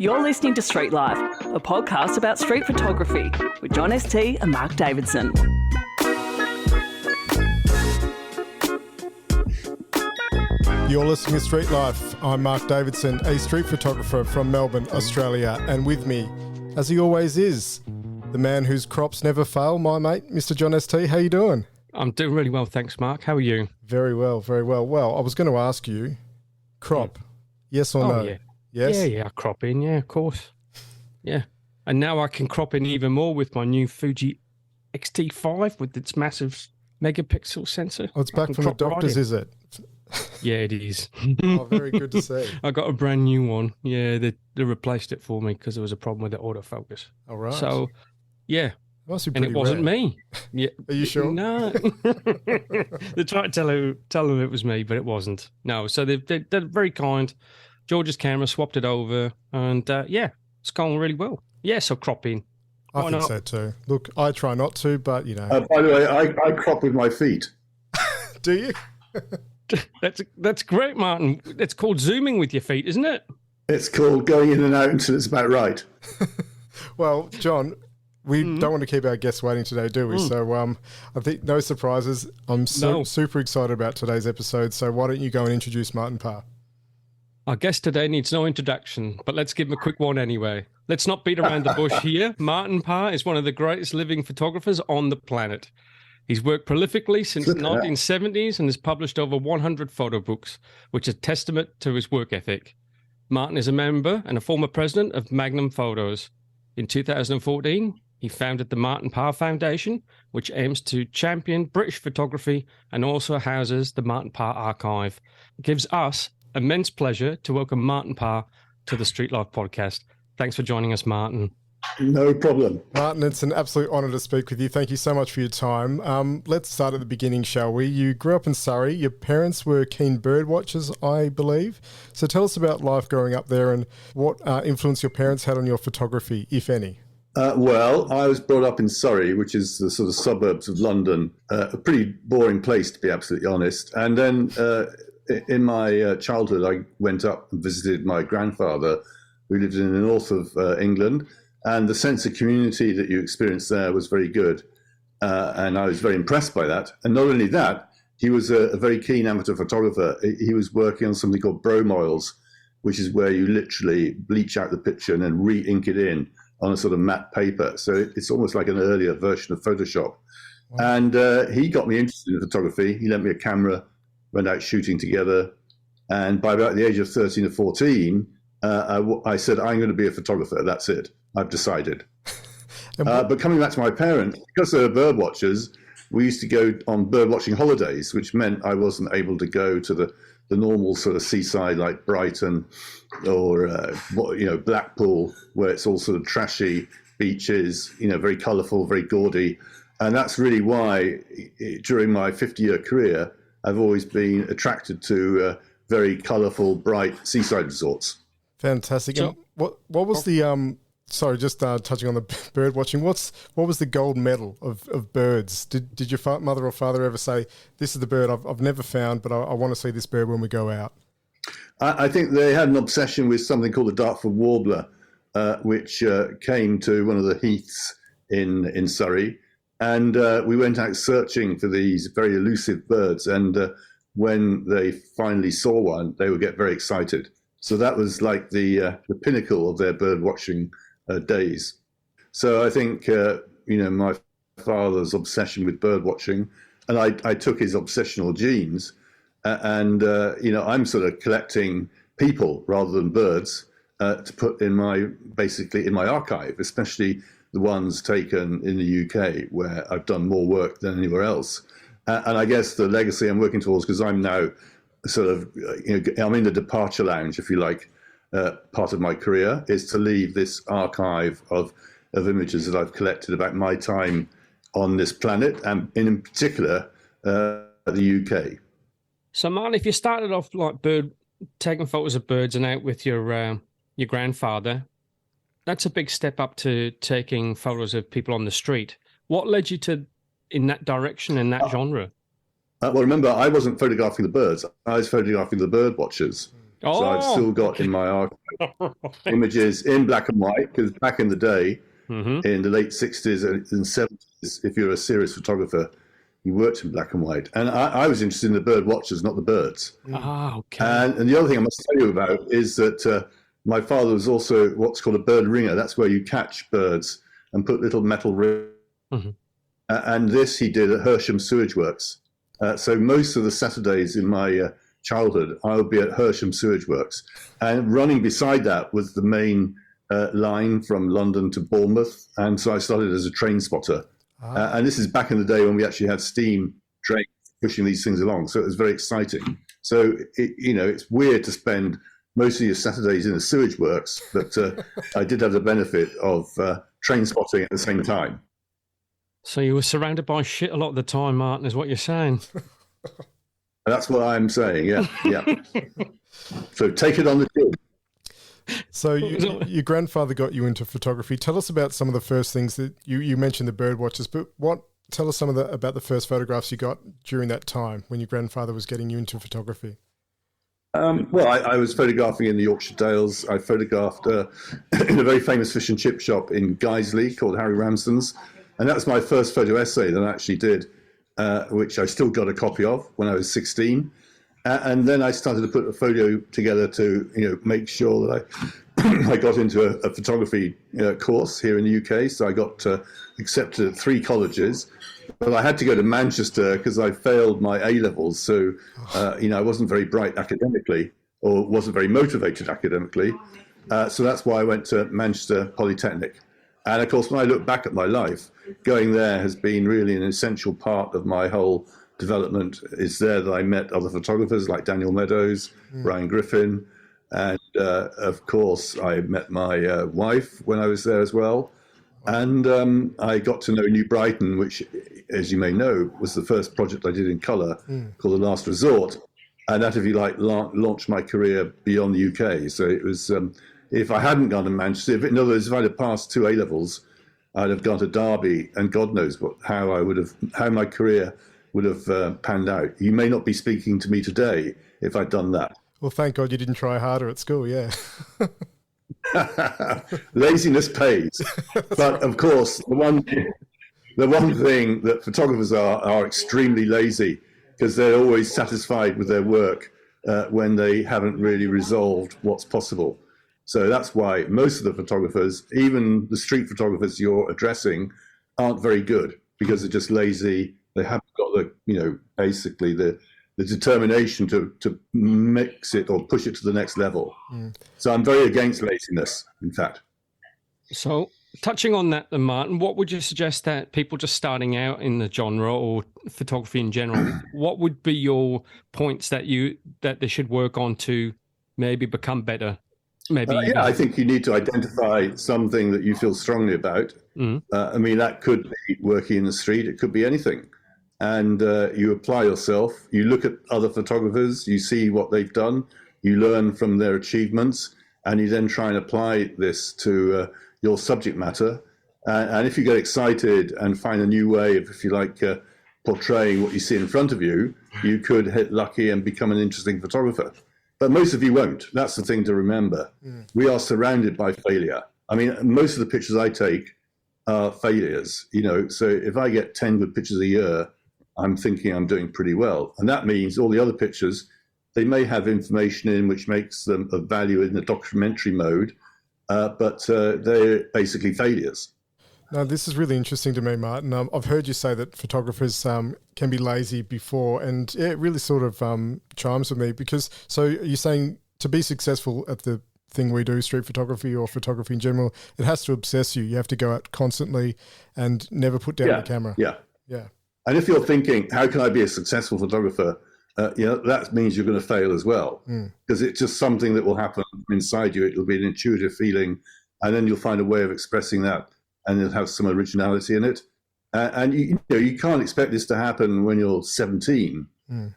You're listening to Street Life, a podcast about street photography with John ST and Mark Davidson. You're listening to Street Life. I'm Mark Davidson, a street photographer from Melbourne, Australia, and with me, as he always is, the man whose crops never fail, my mate, Mr. John ST. How you doing? I'm doing really well, thanks, Mark. How are you? Very well, very well. Well, I was going to ask you, crop, yes or no? Yeah. Yes? Yeah, I crop in, yeah, of course. Yeah. And now I can crop in even more with my new Fuji X-T5 with its massive megapixel sensor. Oh, it's back from the doctors, is it? Yeah, it is. Oh, very good to see. I got a brand new one. Yeah, they replaced it for me because there was a problem with the autofocus. All right. So, yeah. Must be and pretty it wasn't rare. me. Yeah. Are you sure? No. They tried to tell them it was me, but it wasn't. No. So they're very kind. George's camera swapped it over, and yeah, it's going really well. Yeah, so cropping. I think so too. Look, I try not to, but you know. By the way, I crop with my feet. Do you? That's great, Martin. It's called zooming with your feet, isn't it? It's called going in and out until it's about right. Well, John, we don't want to keep our guests waiting today, do we? So I think no surprises. I'm super excited about today's episode. So why don't you go and introduce Martin Parr? Our guest today needs no introduction, but let's give him a quick one anyway. Let's not beat around the bush here. Martin Parr is one of the greatest living photographers on the planet. He's worked prolifically since the 1970s and has published over 100 photo books, which is a testament to his work ethic. Martin is a member and a former president of Magnum Photos. In 2014, he founded the Martin Parr Foundation, which aims to champion British photography and also houses the Martin Parr Archive. It gives us immense pleasure to welcome Martin Parr to the Street Life podcast. Thanks for joining us, Martin. No problem. Martin, it's an absolute honour to speak with you. Thank you so much for your time. Let's start at the beginning, shall we? You grew up in Surrey. Your parents were keen bird watchers, I believe. So tell us about life growing up there and what influence your parents had on your photography, if any. Well, I was brought up in Surrey, which is the sort of suburbs of London. A pretty boring place, to be absolutely honest. And then in my childhood, I went up and visited my grandfather, who lived in the north of England. And the sense of community that you experienced there was very good. And I was very impressed by that. And not only that, he was a very keen amateur photographer. He was working on something called bromoils, which is where you literally bleach out the picture and then re-ink it in on a sort of matte paper. So it's almost like an earlier version of Photoshop. Wow. And he got me interested in photography. He lent me a camera, went out shooting together. And by about the age of 13 or 14, I said, I'm going to be a photographer. That's it. I've decided. But coming back to my parents, because they were bird watchers, we used to go on bird watching holidays, which meant I wasn't able to go to the normal sort of seaside like Brighton or Blackpool, where it's all sort of trashy beaches, very colourful, very gaudy. And that's really why during my 50-year career, I've always been attracted to very colourful, bright seaside resorts. Fantastic. So, and what was the sorry, just touching on the bird watching. What was the gold medal of birds? Did your mother or father ever say, "This is the bird I've never found, but I want to see this bird when we go out"? I think they had an obsession with something called the Dartford warbler, which came to one of the heaths in Surrey, and we went out searching for these very elusive birds. And when they finally saw one, they would get very excited. So that was like the pinnacle of their bird watching days. So I think, my father's obsession with bird watching, and I took his obsessional genes, and I'm sort of collecting people rather than birds to put in my archive, especially the ones taken in the UK, where I've done more work than anywhere else. And I guess the legacy I'm working towards, because I'm now sort of, I'm in the departure lounge, if you like, part of my career, is to leave this archive of images that I've collected about my time on this planet, and in particular, the UK. So, Martin, if you started off like taking photos of birds and out with your grandfather, that's a big step up to taking photos of people on the street. What led you to in that direction, in that genre? Well, remember, I wasn't photographing the birds. I was photographing the bird watchers. So I've still got in my archive images in black and white, because back in the day, in the late 60s and 70s, if you're a serious photographer, you worked in black and white. And I was interested in the bird watchers, not the birds. Okay. And the other thing I must tell you about is that my father was also what's called a bird ringer. That's where you catch birds and put little metal rings. And this he did at Hersham Sewage Works. So most of the Saturdays in my childhood, I would be at Hersham Sewage Works. And running beside that was the main line from London to Bournemouth. And so I started as a train spotter. And this is back in the day when we actually had steam trains pushing these things along. So it was very exciting. So, it's weird to spend most of your Saturdays in the sewage works, but I did have the benefit of train spotting at the same time. So you were surrounded by shit a lot of the time, Martin, is what you're saying. That's what I'm saying, yeah. So take it on the chin. So your grandfather got you into photography. Tell us about some of the first things that you mentioned the bird watchers, but tell us about the first photographs you got during that time when your grandfather was getting you into photography. Well, I was photographing in the Yorkshire Dales. I photographed in a very famous fish and chip shop in Guiseley called Harry Ramsden's. And that was my first photo essay that I actually did, which I still got a copy of when I was 16. And then I started to put a photo together to, make sure that I got into a photography course here in the UK. So I got accepted at 3 colleges. But I had to go to Manchester because I failed my A-levels. So, I wasn't very bright academically or wasn't very motivated academically. So that's why I went to Manchester Polytechnic. And, of course, when I look back at my life, going there has been really an essential part of my whole development. It's there that I met other photographers like Daniel Meadows, Brian Griffin. And, of course, I met my wife when I was there as well. And I got to know New Brighton, which, as you may know, was the first project I did in colour called The Last Resort. And that, if you like, launched my career beyond the UK. So it was, if I hadn't gone to Manchester, in other words, if I'd have passed 2 A-levels, I'd have gone to Derby, and God knows how my career would have panned out. You may not be speaking to me today if I'd done that. Well, thank God you didn't try harder at school, yeah. Laziness pays. But of course, the one thing that photographers are extremely lazy, because they're always satisfied with their work when they haven't really resolved what's possible. So that's why most of the photographers, even the street photographers you're addressing, aren't very good, because they're just lazy. They haven't got basically the determination to mix it or push it to the next level. So I'm very against laziness, in fact. So touching on that, then, Martin, what would you suggest that people just starting out in the genre or photography in general, what would be your points that they should work on to maybe become better? I think you need to identify something that you feel strongly about. That could be working in the street. It could be anything. And you apply yourself, you look at other photographers, you see what they've done, you learn from their achievements, and you then try and apply this to your subject matter. And if you get excited and find a new way of, if you like, portraying what you see in front of you, you could hit lucky and become an interesting photographer. But most of you won't. That's the thing to remember. We are surrounded by failure. I mean, most of the pictures I take are failures, so if I get 10 good pictures a year, I'm thinking I'm doing pretty well. And that means all the other pictures, they may have information in which makes them of value in the documentary mode, but they're basically failures. Now, this is really interesting to me, Martin. I've heard you say that photographers can be lazy before, and it really sort of chimes with me because, so you're saying to be successful at the thing we do, street photography or photography in general, it has to obsess you. You have to go out constantly and never put down the camera. Yeah. And if you're thinking, how can I be a successful photographer? That means you're going to fail as well, because it's just something that will happen inside you. It'll be an intuitive feeling, and then you'll find a way of expressing that, and it'll have some originality in it. And you can't expect this to happen when you're 17.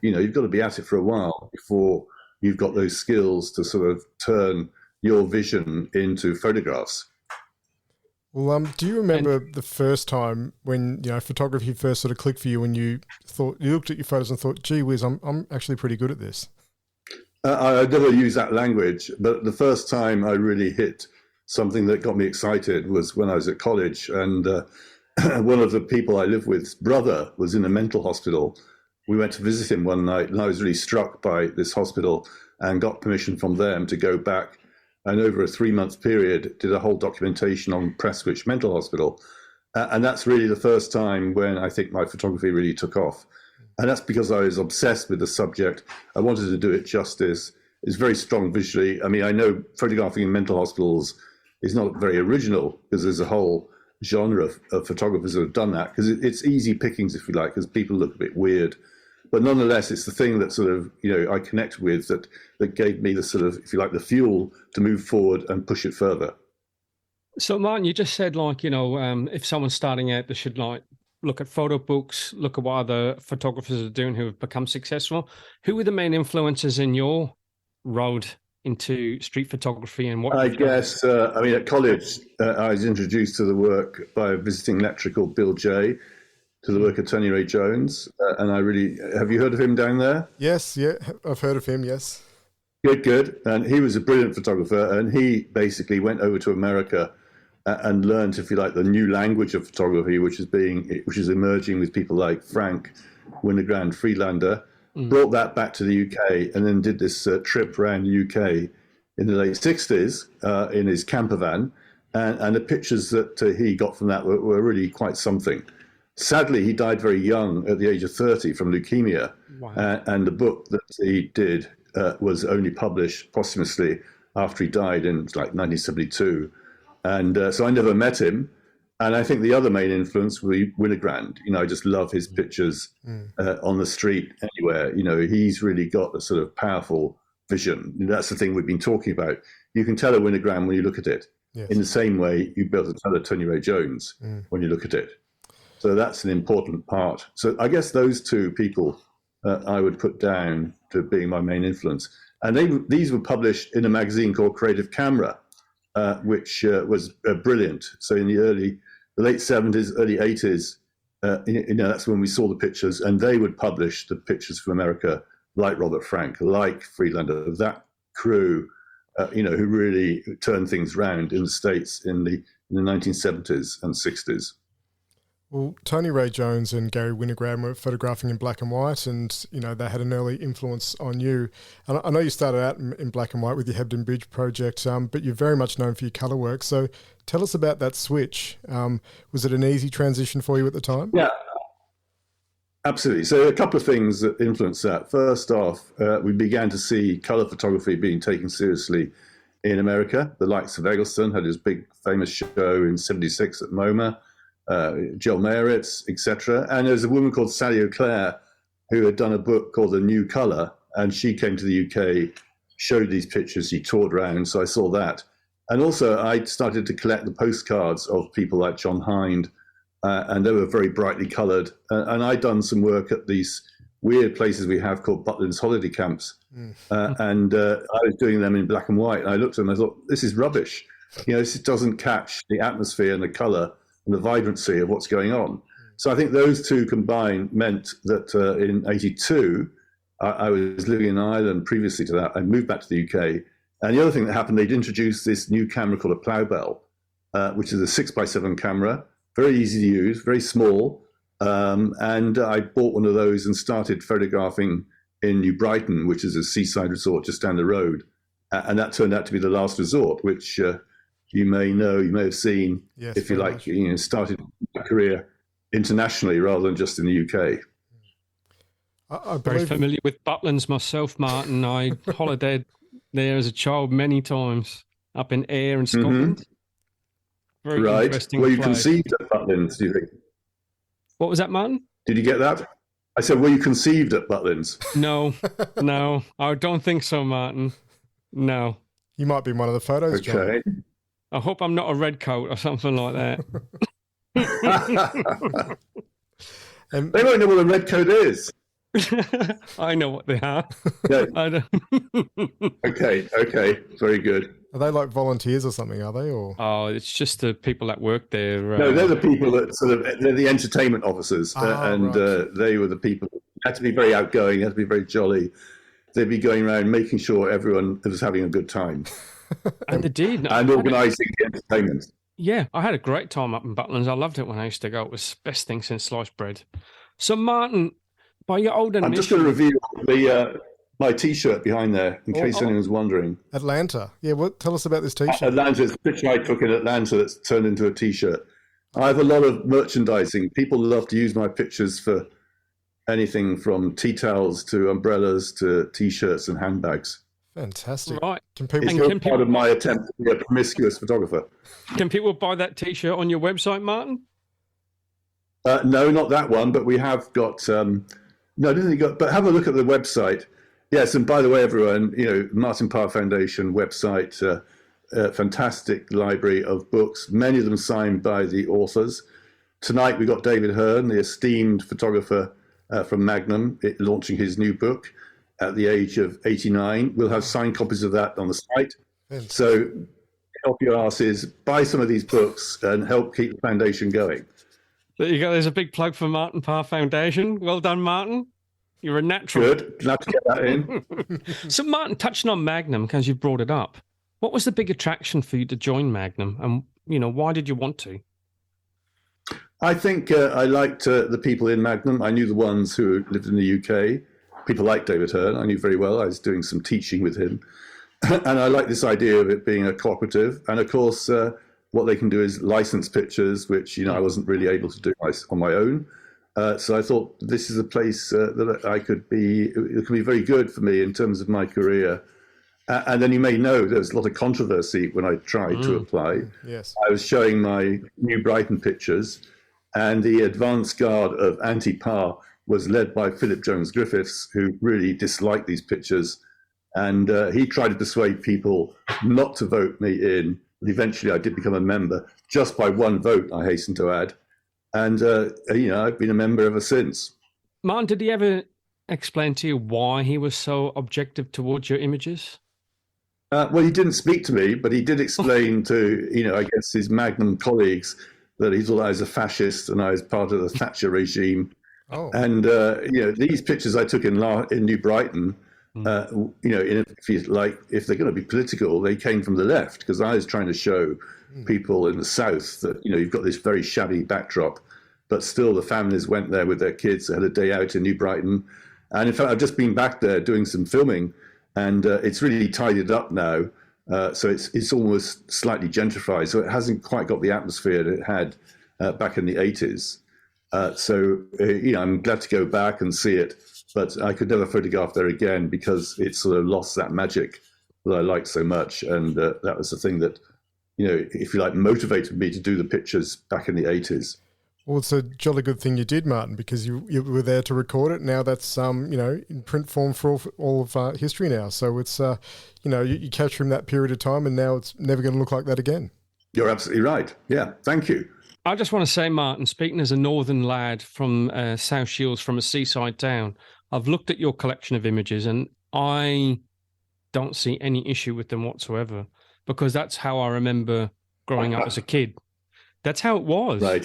You've got to be at it for a while before you've got those skills to sort of turn your vision into photographs. Well, do you remember the first time when photography first sort of clicked for you, when you looked at your photos and thought, "Gee whiz, I'm actually pretty good at this"? I never use that language, but the first time I really hit something that got me excited was when I was at college, and one of the people I lived with's brother was in a mental hospital. We went to visit him one night, and I was really struck by this hospital and got permission from them to go back, and over a 3-month period did a whole documentation on Prestwich Mental Hospital. And that's really the first time when I think my photography really took off. And that's because I was obsessed with the subject. I wanted to do it justice. It's very strong visually. I mean, I know photographing in mental hospitals is not very original, because there's a whole genre of photographers that have done that, because it's easy pickings, if you like, because people look a bit weird. But nonetheless, it's the thing that sort of, I connect with, that gave me the sort of, if you like, the fuel to move forward and push it further. So, Martin, you just said, if someone's starting out, they should look at photo books, look at what other photographers are doing who have become successful. Who were the main influences in your road into street photography, and what? I guess, at college, I was introduced to the work by a visiting lecturer called Bill Jay, to the work of Tony Ray Jones. And have you heard of him down there? Yes, yeah, I've heard of him, yes. Good. And he was a brilliant photographer, and he basically went over to America and learned, if you like, the new language of photography, which is emerging with people like Frank Winogrand Friedlander, brought that back to the UK, and then did this trip around the UK in the late 60s in his camper van. And the pictures that he got from that were really quite something. Sadly, he died very young, at the age of 30, from leukemia. Wow. And the book that he did was only published posthumously after he died in 1972. And so I never met him. And I think the other main influence was Winogrand. I just love his pictures on the street, anywhere. He's really got a sort of powerful vision. That's the thing we've been talking about. You can tell a Winogrand when you look at it. Yes. In the same way you'd be able to tell a Tony Ray Jones when you look at it. So that's an important part. So I guess those two people I would put down to being my main influence. And these were published in a magazine called Creative Camera, which was brilliant. So in the late 70s, early 80s, that's when we saw the pictures, and they would publish the pictures from America, like Robert Frank, like Friedlander, that crew, who really turned things around in the States in the 1970s and 60s. Well, Tony Ray Jones and Gary Winogrand were photographing in black and white, and they had an early influence on you. And I know you started out in black and white with your Hebden Bridge project, but you're very much known for your colour work. So tell us about that switch. Was it an easy transition for you at the time? Yeah, absolutely. So a couple of things that influenced that. First off, we began to see colour photography being taken seriously in America. The likes of Eggleston had his big famous show in '76 at MoMA. Joel Mayeritz, etc. And there's a woman called Sally O'Clair who had done a book called A New Colour, and she came to the UK, showed these pictures, she toured around, so I saw that. And also I started to collect the postcards of people like John Hind, and they were very brightly coloured. And I'd done some work at these weird places we have called Butlins holiday camps, and I was doing them in black and white. And I looked at them and I thought, this is rubbish. This doesn't catch the atmosphere and the colour and the vibrancy of what's going on. So I think those two combined meant that in '82, I was living in Ireland previously to that. I moved back to the UK. And the other thing that happened, they'd introduced this new camera called a Plough-Bell, which is a 6x7 camera, very easy to use, very small. And I bought one of those and started photographing in New Brighton, which is a seaside resort just down the road. And that turned out to be the last resort, which you may know, you may have seen, yes, if you like, started a career internationally rather than just in the UK. I'm very familiar with Butlins myself, Martin. I holidayed there as a child many times, up in Ayr in Scotland. Very interesting. Were you conceived at Butlins, do you think? What was that, Martin? Did you get that? I said, were you conceived at Butlins? No, I don't think so, Martin. No. You might be in one of the photos, okay. John. I hope I'm not a redcoat or something like that. They won't know what a redcoat is. I know what they are. Yeah. I don't... Okay, very good. Are they like volunteers or something, are they? Or it's just the people that work there. No, they're the people that they're the entertainment officers. Right. They were the people who had to be very outgoing, had to be very jolly. they'd be going around making sure everyone was having a good time And they did. and organising the entertainment. Yeah, I had a great time up in Butlins. I loved it when I used to go. It was the best thing since sliced bread. So, Martin, by your old admission... I'm just going to reveal my T-shirt behind there, in case anyone's wondering. Atlanta. Yeah, tell us about this T-shirt. Atlanta, it's a picture I took in Atlanta that's turned into a T-shirt. I have a lot of merchandising. People love to use my pictures for anything from tea towels to umbrellas to T-shirts and handbags. Fantastic. Right. It's part of my attempt to be a promiscuous photographer. Can people buy that T-shirt on your website, Martin? No, not that one, but we have got... no, I didn't think got... But have a look at the website. Yes, and by the way, everyone, Martin Parr Foundation website, fantastic library of books, many of them signed by the authors. Tonight we got David Hearn, the esteemed photographer from Magnum, launching his new book at the age of 89. We'll have signed copies of that on the site. So help your asses, buy some of these books and help keep the foundation going. There you go. There's a big plug for Martin Parr Foundation. Well done, Martin. You're a natural. Good. Glad to get that in. So, Martin, touching on Magnum, because you brought it up, what was the big attraction for you to join Magnum? And, why did you want to? I think I liked the people in Magnum. I knew the ones who lived in the UK. People like David Hearn. I knew very well. I was doing some teaching with him. And I like this idea of it being a cooperative. And, of course, what they can do is license pictures, which, I wasn't really able to do on my own. So I thought this is a place that it could be very good for me in terms of my career. And then you may know there was a lot of controversy when I tried to apply. Yes. I was showing my New Brighton pictures, and the advance guard of anti-Parr was led by Philip Jones Griffiths, who really disliked these pictures. And he tried to persuade people not to vote me in. But eventually I did become a member, just by one vote, I hasten to add. And, I've been a member ever since. Martin, did he ever explain to you why he was so objective towards your images? Well, he didn't speak to me, but he did explain to, I guess his Magnum colleagues that he thought I was a fascist and I was part of the Thatcher regime. Oh. And, these pictures I took in New Brighton, if they're going to be political, they came from the left, because I was trying to show people in the South that, you've got this very shabby backdrop, but still the families went there with their kids. They had a day out in New Brighton. And in fact, I've just been back there doing some filming, and it's really tidied up now. So it's almost slightly gentrified. So it hasn't quite got the atmosphere that it had back in the 80s. I'm glad to go back and see it, but I could never photograph there again because it sort of lost that magic that I liked so much. And that was the thing that, if you like, motivated me to do the pictures back in the 80s. Well, it's a jolly good thing you did, Martin, because you were there to record it. Now that's, in print form for all of history now. So it's, you capture him that period of time, and now it's never going to look like that again. You're absolutely right. Yeah, thank you. I just want to say, Martin, speaking as a northern lad from South Shields, from a seaside town, I've looked at your collection of images and I don't see any issue with them whatsoever, because that's how I remember growing up as a kid. That's how it was. Right.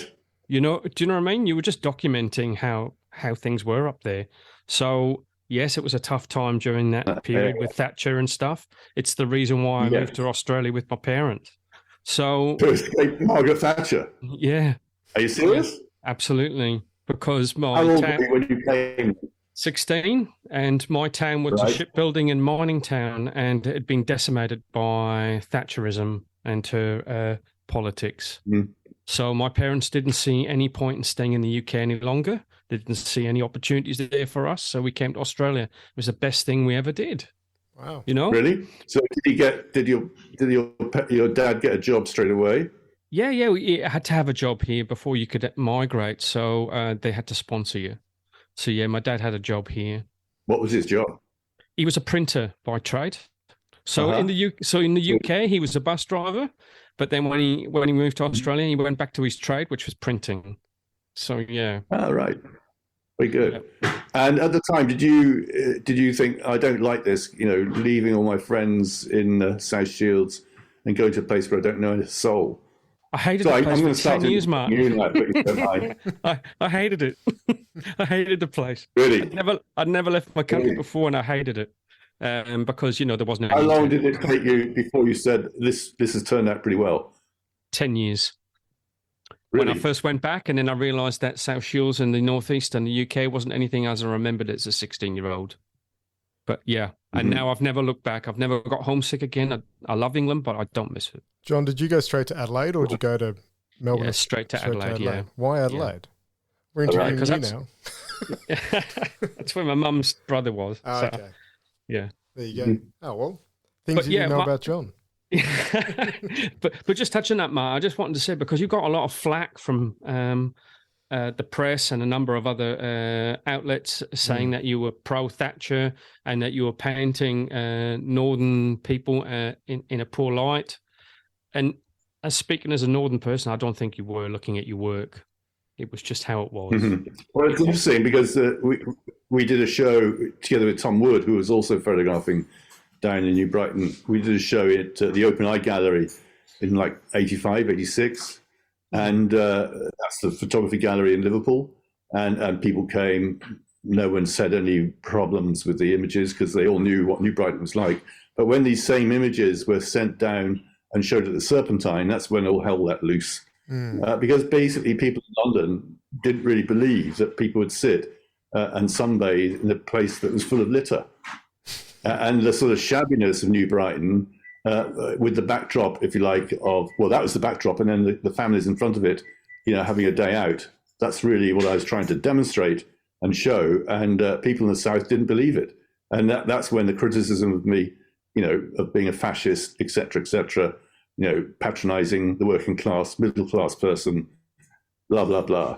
Do you know what I mean? You were just documenting how things were up there. So, yes, it was a tough time during that period with Thatcher and stuff. It's the reason why I moved to Australia with my parents. So, Margaret Thatcher. Yeah. Are you serious? Absolutely. Because how old were you when you came? 16, and my town was a shipbuilding and mining town, and it had been decimated by Thatcherism and her politics. So my parents didn't see any point in staying in the UK any longer. They didn't see any opportunities there for us, so we came to Australia. It was the best thing we ever did. Wow. Really? So did your dad get a job straight away? Yeah, you had to have a job here before you could migrate, so they had to sponsor you. So yeah, my dad had a job here. What was his job? He was a printer by trade. So in the UK, he was a bus driver, but then when he moved to Australia, he went back to his trade, which was printing. So yeah. Oh, right. Very good. Yeah. And at the time, did you think, I don't like this, leaving all my friends in South Shields and going to a place where I don't know a soul? I hated the place for 10 years, Martin. I hated it. I hated the place. Really? I'd never left my country before, and I hated it. because, there wasn't How any long internet. did it take you before you said this has turned out pretty well? 10 years. Really? When I first went back, and then I realised that South Shields and the Northeast and the UK wasn't anything as I remembered as a 16-year-old. But yeah, and now I've never looked back. I've never got homesick again. I love England, but I don't miss it. John, did you go straight to Adelaide or did you go to Melbourne? Yeah, straight to Adelaide, yeah. Why Adelaide? We're interviewing you now. That's where my mum's brother was. Oh, so, okay. Yeah. There you go. Oh, well, things you didn't know about John. but just touching that, Mark, I just wanted to say, because you got a lot of flack from the press and a number of other outlets saying that you were pro-Thatcher and that you were painting Northern people in a poor light. And as speaking as a Northern person, I don't think you were looking at your work. It was just how it was. Well, it's interesting because we did a show together with Tom Wood, who was also photographing down in New Brighton. We did a show at the Open Eye Gallery in like 85, 86. And that's the photography gallery in Liverpool. And people came. No one said any problems with the images because they all knew what New Brighton was like. But when these same images were sent down and showed at the Serpentine, that's when all hell let loose. Because basically people in London didn't really believe that people would sit and sunbathe in a place that was full of litter. And the sort of shabbiness of New Brighton, with the backdrop, if you like, that was the backdrop, and then the families in front of it, having a day out. That's really what I was trying to demonstrate and show, and people in the South didn't believe it. And that's when the criticism of me, of being a fascist, etc., patronizing the working class, middle class person, blah, blah, blah.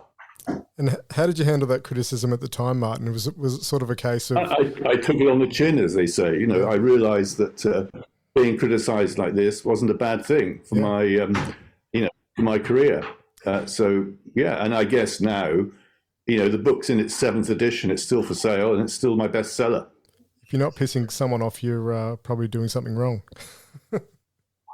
And how did you handle that criticism at the time, Martin? Was it sort of a case of... I took it on the chin, as they say. I realized that being criticized like this wasn't a bad thing for my career. And I guess now, the book's in its 7th edition. It's still for sale, and it's still my bestseller. If you're not pissing someone off, you're probably doing something wrong.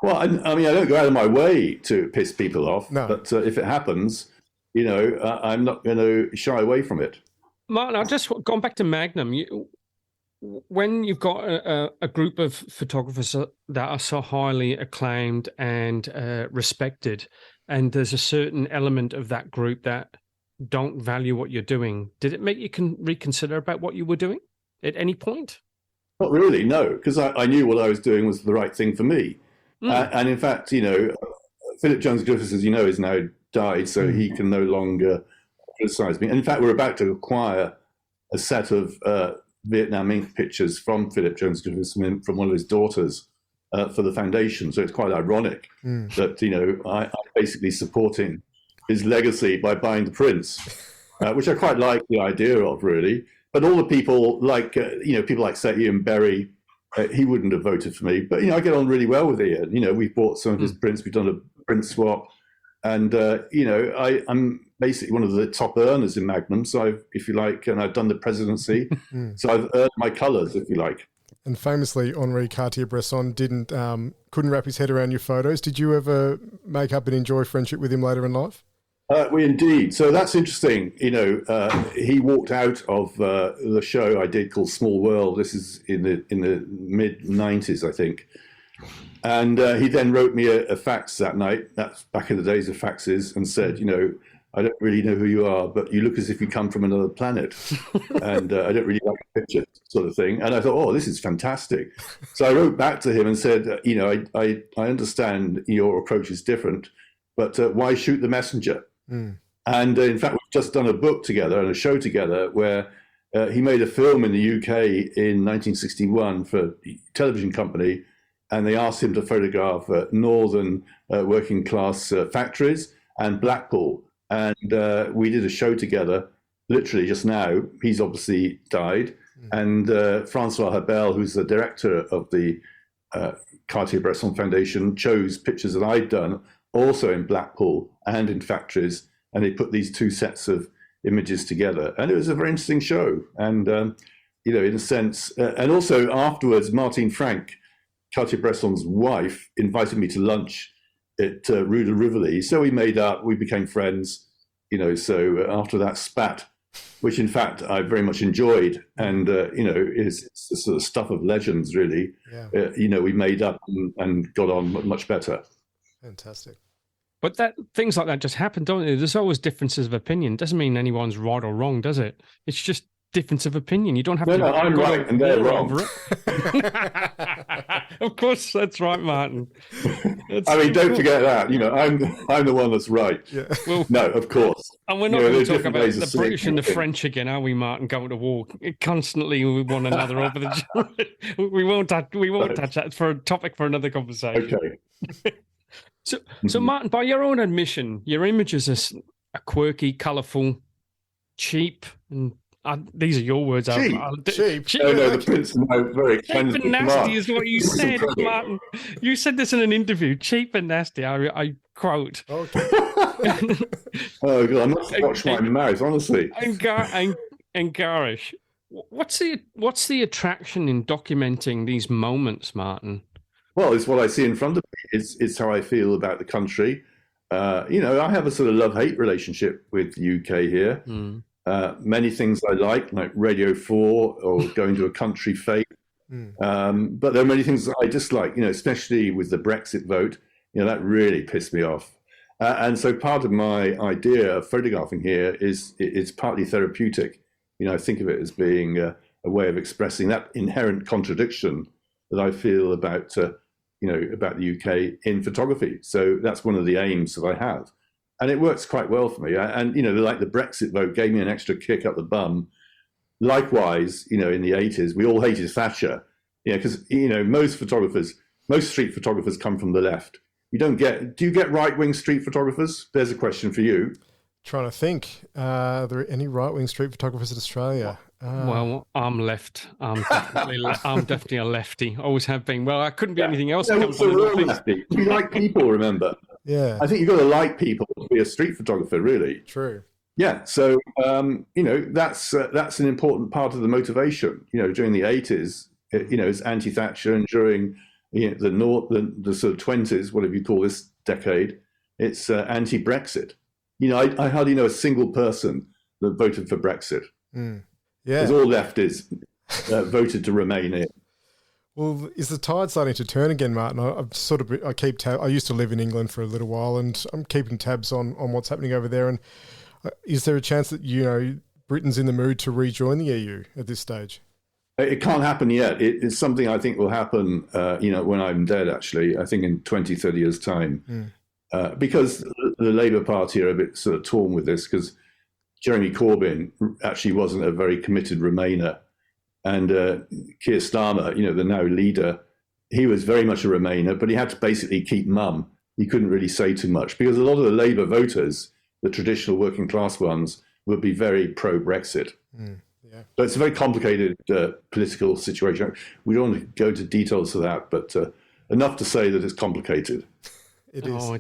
Well, I don't go out of my way to piss people off, no. But if it happens, I'm not going to shy away from it. Martin, I've just gone back to Magnum. When you've got a group of photographers that are so highly acclaimed and respected, and there's a certain element of that group that don't value what you're doing, did it make you reconsider about what you were doing at any point? Not really, no, because I knew what I was doing was the right thing for me. And in fact, Philip Jones Griffiths, as you know, is now died, so he can no longer criticize me. And in fact, we're about to acquire a set of Vietnam ink pictures from Philip Jones Griffiths from one of his daughters for the foundation. So it's quite ironic that, I'm basically supporting his legacy by buying the prints, which I quite like the idea of, really. But all the people like, people like, say, Ian Berry, he wouldn't have voted for me. But, I get on really well with Ian. We've bought some of his prints. We've done a print swap. And, I'm basically one of the top earners in Magnum. So, if you like, and I've done the presidency. So I've earned my colours, if you like. And famously, Henri Cartier-Bresson couldn't wrap his head around your photos. Did you ever make up and enjoy friendship with him later in life? We indeed. So that's interesting. He walked out of the show I did called Small World. This is in the mid 90s, I think. And he then wrote me a fax that night. That's back in the days of faxes, and said, I don't really know who you are, but you look as if you come from another planet. And I don't really like the picture, sort of thing. And I thought, oh, this is fantastic. So I wrote back to him and said, I understand your approach is different, but why shoot the messenger? And in fact, we've just done a book together and a show together where he made a film in the UK in 1961 for a television company, and they asked him to photograph northern working class factories and Blackpool. And we did a show together literally just now. He's obviously died. And Francois Habel, who's the director of the Cartier-Bresson Foundation, chose pictures that I'd done also in Blackpool and in factories, and they put these two sets of images together, and it was a very interesting show. And in a sense, and also afterwards, Martine Frank, Cartier-Bresson's wife, invited me to lunch at Rue de Rivoli. So we made up, we became friends. So after that spat which in fact I very much enjoyed, and is the sort of stuff of legends, really. Yeah. We made up and got on much better. Fantastic. But things like that just happen, don't they? There's always differences of opinion. Doesn't mean anyone's right or wrong, does it? It's just difference of opinion. You don't have to. No, I'm right and they're wrong. Over it. Of course, that's right, Martin. Don't forget that. I'm the one that's right. Yeah. Well, no, of course. And we're not going to talk about the British and the French again, are we, Martin? Going to war constantly with one another over the. We won't touch that for a topic for another conversation. Okay. So Martin, by your own admission, your images are quirky, colourful, cheap, and these are your words. Cheap. Oh, no, the prince is very expensive. Cheap and nasty is what you said, Martin. You said this in an interview. Cheap and nasty. I quote. Okay. Oh God, I'm not watch my mouth, honestly. And garish. What's the attraction in documenting these moments, Martin? Well, it's what I see in front of me. It's how I feel about the country. I have a sort of love-hate relationship with the UK here. Many things I like Radio 4 or going to a country fete. But there are many things that I dislike, especially with the Brexit vote. That really pissed me off. And so part of my idea of photographing here is it's partly therapeutic. I think of it as being a way of expressing that inherent contradiction that I feel about the UK in photography. So that's one of the aims that I have. And it works quite well for me. And, like the Brexit vote gave me an extra kick up the bum. Likewise, in the 80s, we all hated Thatcher. Because, most street photographers come from the left. Do you get right-wing street photographers? There's a question for you. Trying to think. Are there any right-wing street photographers in Australia? Well, I'm left. I'm definitely a lefty. Always have been. Well, I couldn't be anything else. You like people, remember? Yeah. I think you've got to like people to be a street photographer, really. True. Yeah. So, that's an important part of the motivation. During the 80s, it's anti-Thatcher, and during the sort of 20s, whatever you call this decade, it's anti-Brexit. I hardly know a single person that voted for Brexit. Yeah. Because all leftists voted to remain in. Well, is the tide starting to turn again, Martin? I keep I used to live in England for a little while, and I'm keeping tabs on what's happening over there. And is there a chance that Britain's in the mood to rejoin the EU at this stage? It can't happen yet. It's something I think will happen. When I'm dead. Actually, I think in 20, 30 years' time, because the Labour Party are a bit sort of torn with this, because Jeremy Corbyn actually wasn't a very committed Remainer. And Keir Starmer, the now leader, he was very much a Remainer, but he had to basically keep mum. He couldn't really say too much, because a lot of the Labour voters, the traditional working class ones, would be very pro-Brexit. Yeah. So it's a very complicated political situation. We don't want to go into details of that, but enough to say that it's complicated. It is. Oh,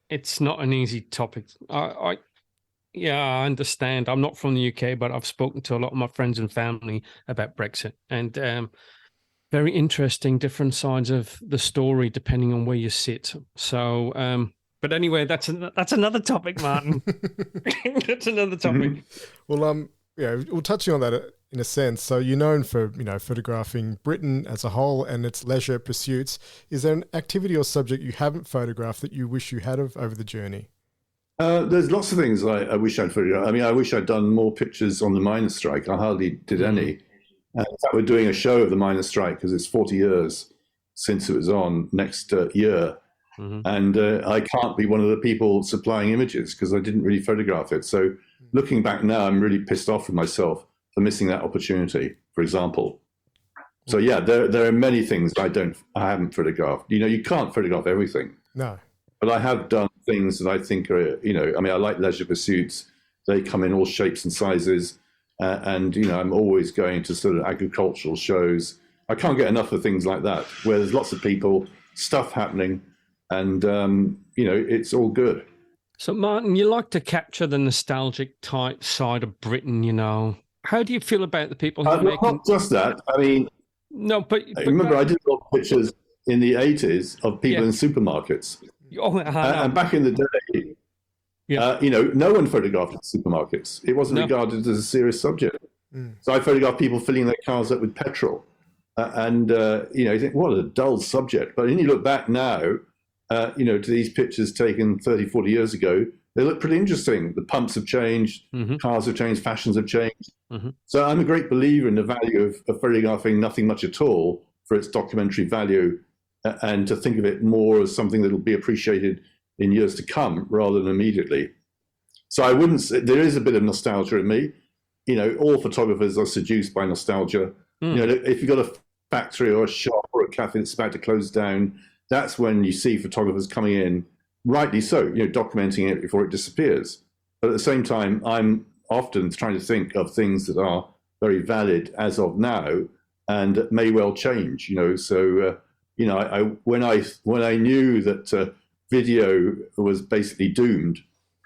it's not an easy topic. I understand. I'm not from the UK, but I've spoken to a lot of my friends and family about Brexit, and very interesting, different sides of the story depending on where you sit. So, but anyway, that's another topic, Martin. That's another topic. Well, we're touching on that in a sense. So you're known for photographing Britain as a whole and its leisure pursuits. Is there an activity or subject you haven't photographed that you wish you had over the journey? There's lots of things I wish I'd figured out. I wish I'd done more pictures on the miners' strike. I hardly did any. In fact, we're doing a show of the miners' strike because it's 40 years since it was on next year. And I can't be one of the people supplying images because I didn't really photograph it. So looking back now, I'm really pissed off with myself for missing that opportunity, for example. So yeah, there are many things I haven't photographed. You can't photograph everything. No. But I have done things that I think are, I like leisure pursuits. They come in all shapes and sizes. And I'm always going to sort of agricultural shows. I can't get enough of things like that, where there's lots of people, stuff happening, and, it's all good. So, Martin, you like to capture the nostalgic type side of Britain, How do you feel about the people who are making... Not just that. No, but remember, I did a lot of pictures in the 80s of people in supermarkets. Oh, and back in the day, Yeah. No one photographed at supermarkets. It wasn't regarded as a serious subject. So I photographed people filling their cars up with petrol. You think, what a dull subject. But then you look back now, to these pictures taken 30, 40 years ago, they look pretty interesting. The pumps have changed, cars have changed, fashions have changed. So I'm a great believer in the value of photographing nothing much at all for its documentary value, and to think of it more as something that will be appreciated in years to come rather than immediately. So I wouldn't say, there is a bit of nostalgia in me. All photographers are seduced by nostalgia. If you've got a factory or a shop or a cafe that's about to close down, that's when you see photographers coming in, rightly so, documenting it before it disappears. But at the same time, I'm often trying to think of things that are very valid as of now and may well change. So when I knew that video was basically doomed,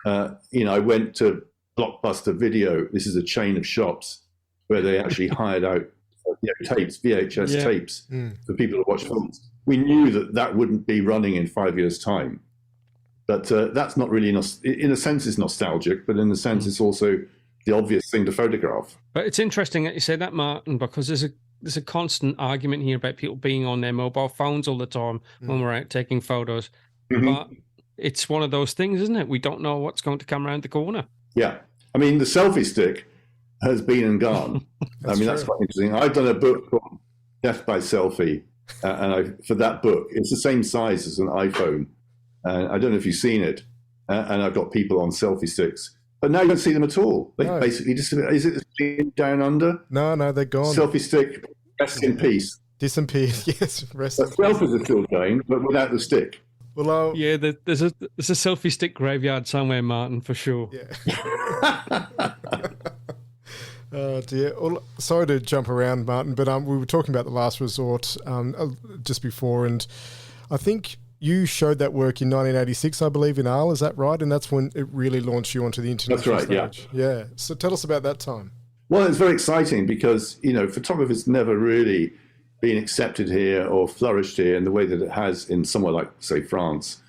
I went to Blockbuster Video. This is a chain of shops where they actually hired out tapes, VHS tapes for people to watch films. We knew that wouldn't be running in 5 years' time. But that's not really, in a sense, it's nostalgic, but in a sense, it's also the obvious thing to photograph. But it's interesting that you say that, Martin, because there's a constant argument here about people being on their mobile phones all the time when we're out taking photos. But it's one of those things, isn't it? We don't know what's going to come around the corner. Yeah. I mean, the selfie stick has been and gone. That's quite interesting. I've done a book called Death by Selfie, and for that book, it's the same size as an iPhone. I don't know if you've seen it, and I've got people on selfie sticks, but now you don't see them at all. They basically disappear. Is it down under? No, they're gone. Selfie stick, rest in peace. Disappeared, yes. Rest in peace. Selfies are still going, but without the stick. Well, yeah, there's a selfie stick graveyard somewhere, Martin, for sure. Yeah. Oh dear. Well, sorry to jump around, Martin, but we were talking about The Last Resort just before, and I think you showed that work in 1986, I believe, in Arles. Is that right? And that's when it really launched you onto the international stage. Yeah. So tell us about that time. Well, it's very exciting because, photography's never really been accepted here or flourished here in the way that it has in somewhere like, say, France.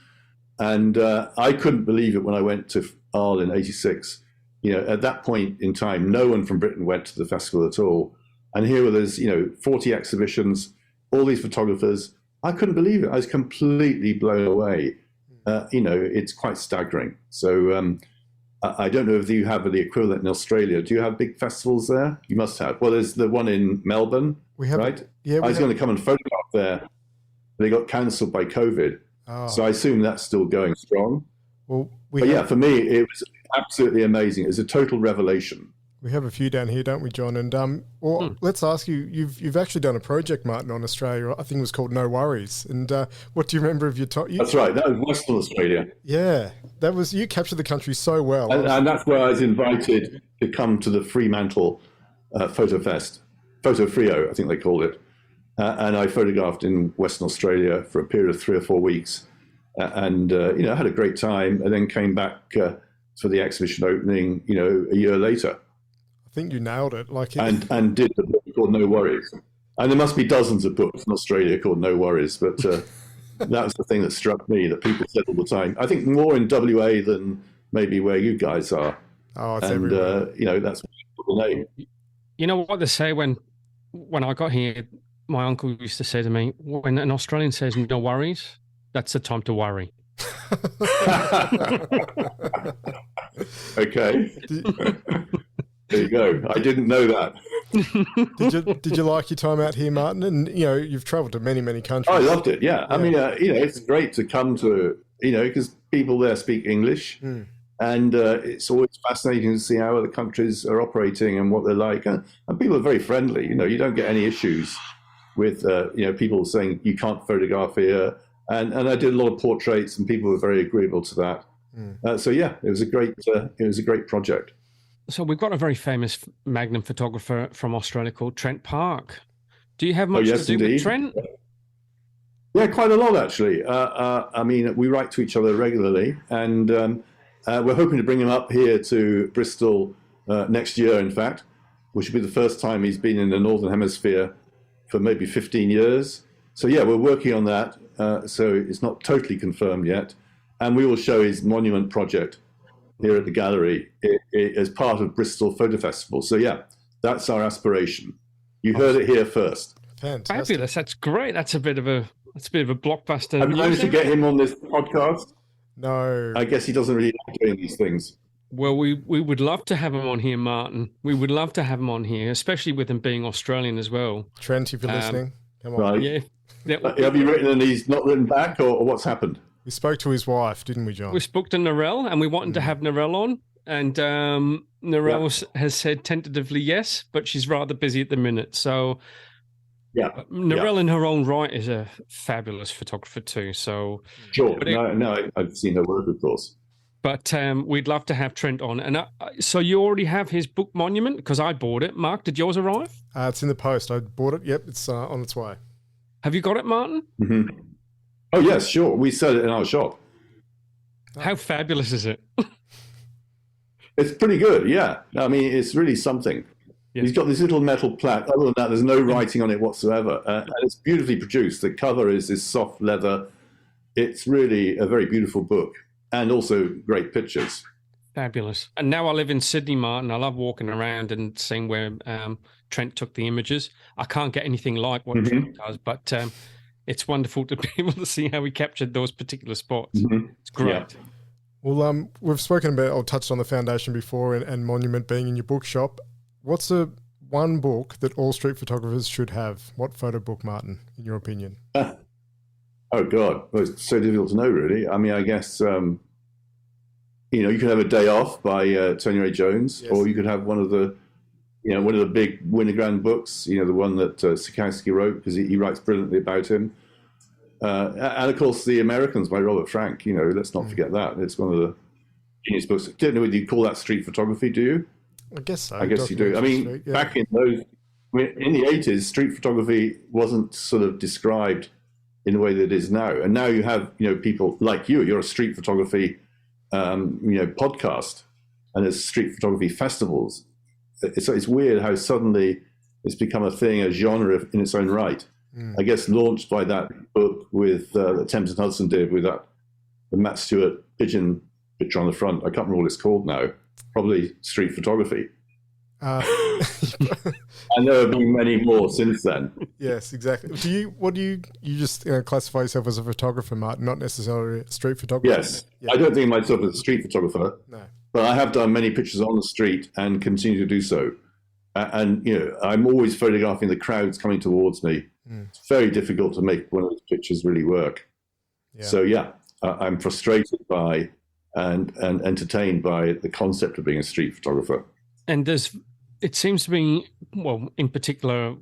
And I couldn't believe it when I went to Arles in 86. At that point in time, no one from Britain went to the festival at all. And here were there's, 40 exhibitions, all these photographers. I couldn't believe it. I was completely blown away. It's quite staggering. So I don't know if you have the equivalent in Australia. Do you have big festivals there? You must have. Well, there's the one in Melbourne, right? Yeah, I was going to come and photograph there. They got cancelled by COVID. Oh. So I assume that's still going strong. Well, for me, it was absolutely amazing. It was a total revelation. We have a few down here, don't we, John? And let's ask you. You've actually done a project, Martin, on Australia. I think it was called No Worries. And what do you remember of your time? That's right. That was Western Australia. Yeah, that was. You captured the country so well. And that's where I was invited to come to the Fremantle Photo Fest, Photo Frio, I think they called it. And I photographed in Western Australia for a period of 3 or 4 weeks, and I had a great time. And then came back for the exhibition opening, a year later. I think you nailed it. And did the book called No Worries. And there must be dozens of books in Australia called No Worries, but that was the thing that struck me, that people said all the time. I think more in WA than maybe where you guys are. Oh, it's everywhere. That's the name. You know what they say when I got here, my uncle used to say to me, when an Australian says no worries, that's the time to worry. Okay. There you go. I didn't know that. Did you like your time out here, Martin? And you've travelled to many, many countries. Oh, I loved it. Yeah. I mean, it's great to come to because people there speak English, and it's always fascinating to see how other countries are operating and what they're like. And people are very friendly. You don't get any issues with people saying you can't photograph here. And I did a lot of portraits, and people were very agreeable to that. It was a great project. So we've got a very famous Magnum photographer from Australia called Trent Park. Do you have much to do with Trent? Yeah, quite a lot, actually. We write to each other regularly, and we're hoping to bring him up here to Bristol next year, in fact, which will be the first time he's been in the Northern Hemisphere for maybe 15 years. So, we're working on that. So it's not totally confirmed yet. And we will show his monument project here at the gallery as part of Bristol Photo Festival. So yeah, that's our aspiration. You heard it here first. Fantastic. Fabulous. That's great. That's a bit of a blockbuster. Have you managed to get him on this podcast? No. I guess he doesn't really like doing these things. Well, we would love to have him on here, Martin. We would love to have him on here, especially with him being Australian as well. Trent, if you're listening, come on. Right. Yeah. Have you written and he's not written back, or what's happened? We spoke to his wife, didn't we, John? We spoke to Narelle, and we wanted to have Narelle on, and Narelle has said tentatively yes, but she's rather busy at the minute. So Yeah. Narelle in her own right is a fabulous photographer too. So Sure. No, I've seen her work, of course. But we'd love to have Trent on. And so you already have his book Monument? Because I bought it. Mark, did yours arrive? It's in the post. I bought it. Yep, it's on its way. Have you got it, Martin? Mm-hmm. Oh, yes, sure. We sell it in our shop. How fabulous is it? It's pretty good, yeah. I mean, it's really something. Yeah. He's got this little metal plaque. Other than that, there's no writing on it whatsoever. And it's beautifully produced. The cover is this soft leather. It's really a very beautiful book. And also great pictures. Fabulous. And now I live in Sydney, Martin. I love walking around and seeing where Trent took the images. I can't get anything like what Trent does, but it's wonderful to be able to see how he captured those particular spots. It's great. Yeah. Well, we've spoken about, or touched on the foundation before and Monument being in your bookshop. What's one book that all street photographers should have? What photo book, Martin, in your opinion? Oh, God. Well, it's so difficult to know, really. I mean, I guess, you could have A Day Off by Tony Ray Jones, Yes. or you could have one of the big Winogrand books, the one that Sikowski wrote, because he writes brilliantly about him. And, of course, The Americans by Robert Frank. Let's not forget that. It's one of the genius books. I don't know whether you call that street photography, do you? I guess so. I guess you do. I mean, Street, yeah. back in in the 80s, street photography wasn't sort of described in the way that it is now. And now you have, people like you're a street photography, podcast, and there's street photography festivals. It's weird how suddenly it's become a thing, a genre in its own right. I guess launched by that book with that Thames and Hudson did with the Matt Stewart pigeon picture on the front. I can't remember what it's called now. Probably street photography. And there have been many more since then. Yes, exactly. What do you just classify yourself as a photographer, Martin, not necessarily a street photographer? Yes. Yeah. I don't think of myself as a street photographer. No. But I have done many pictures on the street and continue to do so. And, I'm always photographing the crowds coming towards me. It's very difficult to make one of those pictures really work. Yeah. So, I'm frustrated by and entertained by the concept of being a street photographer. And it seems to be, well, in particular,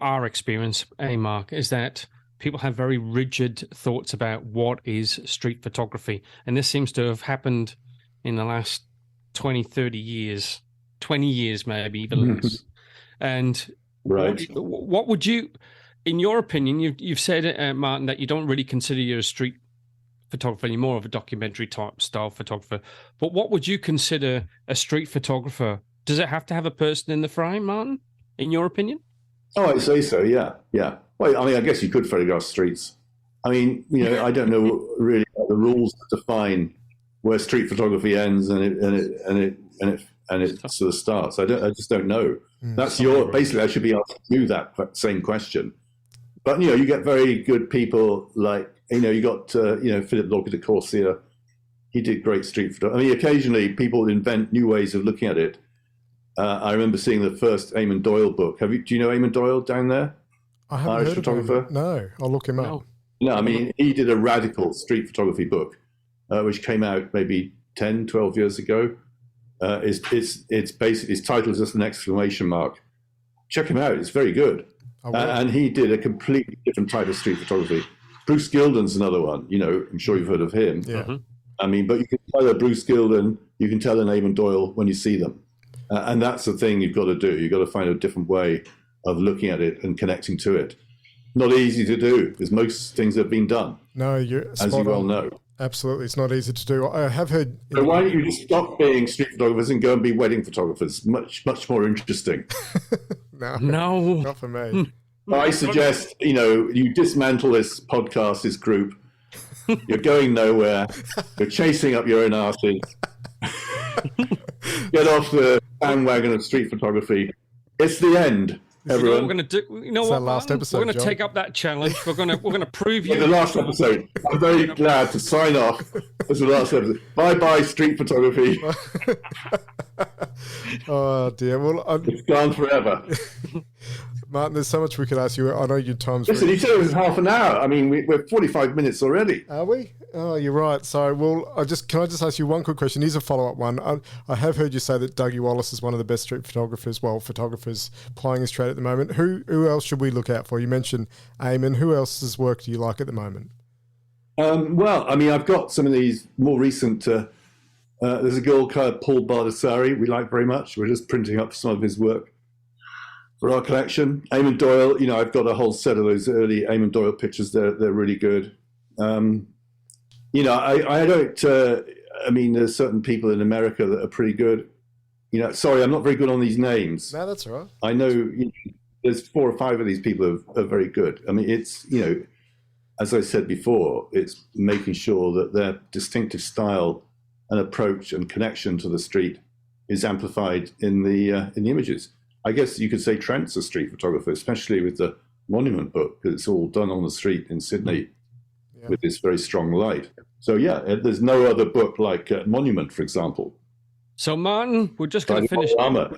our experience, Mark, is that people have very rigid thoughts about what is street photography. And this seems to have happened in the last 20, 30 years, 20 years, maybe even less. And right. What would you, in your opinion, you've said, Martin, that you don't really consider you a street photographer anymore, of a documentary type style photographer. But what would you consider a street photographer? Does it have to have a person in the frame, Martin, in your opinion? Oh, I'd say so, yeah. Well, I mean, I guess you could photograph streets. I mean, I don't know really the rules to define where street photography ends and it sort of starts. I just don't know. That's basically I should be asking you that same question. But you get very good people like you got Philip Lockett de Corsia. He did great street photography. I mean, occasionally people invent new ways of looking at it. I remember seeing the first Eamon Doyle book. Do you know Eamon Doyle down there? I haven't Irish heard photographer. Of him. No, I'll look him up. No, I mean, he did a radical street photography book, which came out maybe 10, 12 years ago. It's basically, his title is just an exclamation mark. Check him out. It's very good. And he did a completely different type of street photography. Bruce Gilden's another one. I'm sure you've heard of him. Yeah. I mean, but you can tell a Bruce Gilden, you can tell an Eamon Doyle when you see them. And that's the thing you've got to do. You've got to find a different way of looking at it and connecting to it. Not easy to do, because most things have been done. No, as you well know. Absolutely, it's not easy to do. I have heard. So why don't you just stop being street photographers and go and be wedding photographers? Much more interesting. No, not for me. I suggest you dismantle this podcast, this group. You're going nowhere. You're chasing up your own arses. Get off the bandwagon of street photography. It's the end, everyone. We're going to do. You know It's what, our last Martin? episode, We're going to John. take up that challenge. We're going to prove you. The last episode. I'm very glad to sign off as the last episode. Bye-bye, street photography. Oh dear. Well, It's gone forever. Martin, there's so much we could ask you. I know your time's. Listen, you said it was half an hour. I mean, we're 45 minutes already. Are we? Oh, you're right. So, well, can I just ask you one quick question? Here's a follow-up one. I have heard you say that Dougie Wallace is one of the best street photographers plying his trade at the moment. Who else should we look out for? You mentioned Eamon. Who else's work do you like at the moment? Well, I mean, I've got some of these more recent. There's a girl called Paul Baldessari we like very much. We're just printing up some of his work for our collection. Eamon Doyle, I've got a whole set of those early Eamon Doyle pictures. They're really good. I don't. I mean, there's certain people in America that are pretty good. Sorry, I'm not very good on these names. No, that's all right. I know there's 4 or 5 of these people are very good. I mean, it's as I said before, it's making sure that their distinctive style and approach and connection to the street is amplified in the images. I guess you could say Trent's a street photographer, especially with the Monument book, because it's all done on the street in Sydney with this very strong light. So there's no other book like Monument, for example. So Martin, we're just going to finish.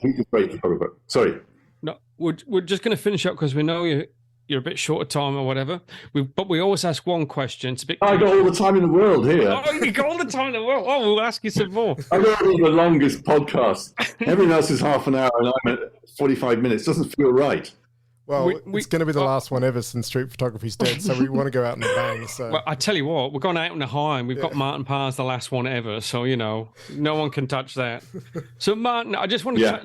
He's a great photographer. Sorry. No, we're just going to finish up because we know you're a bit short of time or whatever. But we always ask one question. It's a bit. I got all the time in the world here. Oh, you got all the time in the world. Oh, we'll ask you some more. I got the longest podcast. Everyone else is half an hour, and I'm at 45 minutes. Doesn't feel right. Well, it's going to be the last one ever since street photography's dead, so we want to go out in a bang. So, well, I tell you what, we're going out in a high, and we've got Martin Parr as the last one ever, so no one can touch that. So, Martin, I just want to say,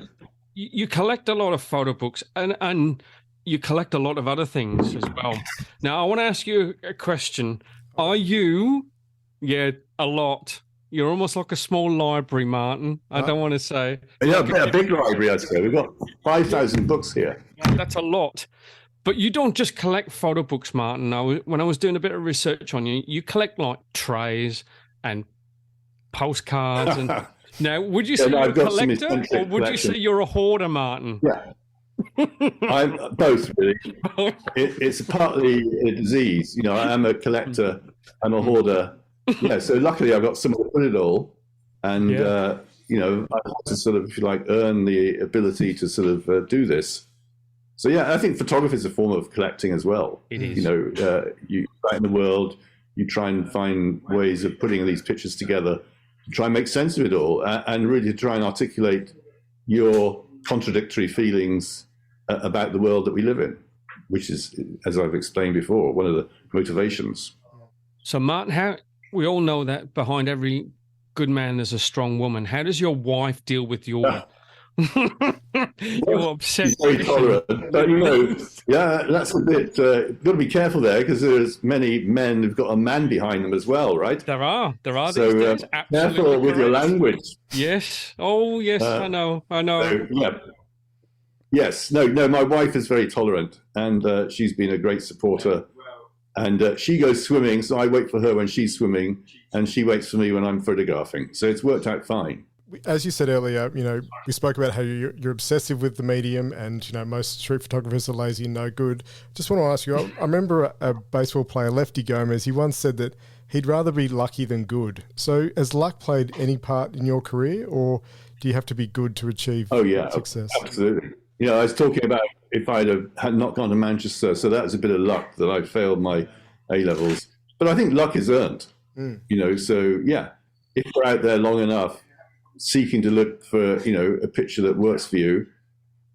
you collect a lot of photo books, and you collect a lot of other things as well. Now, I want to ask you a question. Are you? Yeah, a lot. You're almost like a small library, Martin. I don't want to say. Yeah, a big library, I'd say. We've got 5,000 books here. That's a lot. But you don't just collect photo books, Martin. When I was doing a bit of research on you, you collect like trays and postcards. And now, would you say you're a collector, or would you say you're a hoarder, Martin? Yeah. I'm both, really. It's partly a disease. I am a collector. I'm a hoarder. Yeah, so luckily I've got someone to put it all, and I have to sort of, if you like, earn the ability to sort of do this. So I think photography is a form of collecting as well. It is. You out in the world, you try and find ways of putting these pictures together, to try and make sense of it all, and really try and articulate your contradictory feelings about the world that we live in, which is, as I've explained before, one of the motivations. So, Martin, we all know that behind every good man there's a strong woman. How does your wife deal with your obsession? She's very tolerant, but that's a bit. You've got to be careful there, because there's many men who've got a man behind them as well, right? There are. So these days. careful with your language. Yes. Oh, yes. I know. So, yes. No. My wife is very tolerant, and she's been a great supporter. And she goes swimming, so I wait for her when she's swimming, and she waits for me when I'm photographing. So it's worked out fine. As you said earlier, we spoke about how you're obsessive with the medium, and most street photographers are lazy and no good. Just want to ask you, I remember a baseball player, Lefty Gomez. He once said that he'd rather be lucky than good. So has luck played any part in your career, or do you have to be good to achieve success? Absolutely. I was talking about if had not gone to Manchester, so that was a bit of luck that I failed my A-levels. But I think luck is earned, so if you're out there long enough seeking to look for, a picture that works for you,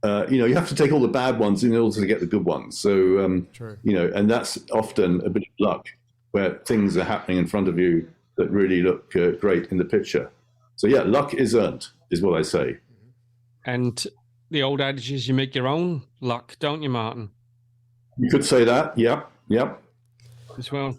you have to take all the bad ones in order to get the good ones. So, and that's often a bit of luck, where things are happening in front of you that really look great in the picture. So luck is earned, is what I say. And the old adage is you make your own luck, don't you, Martin? You could say that. Yep. As well.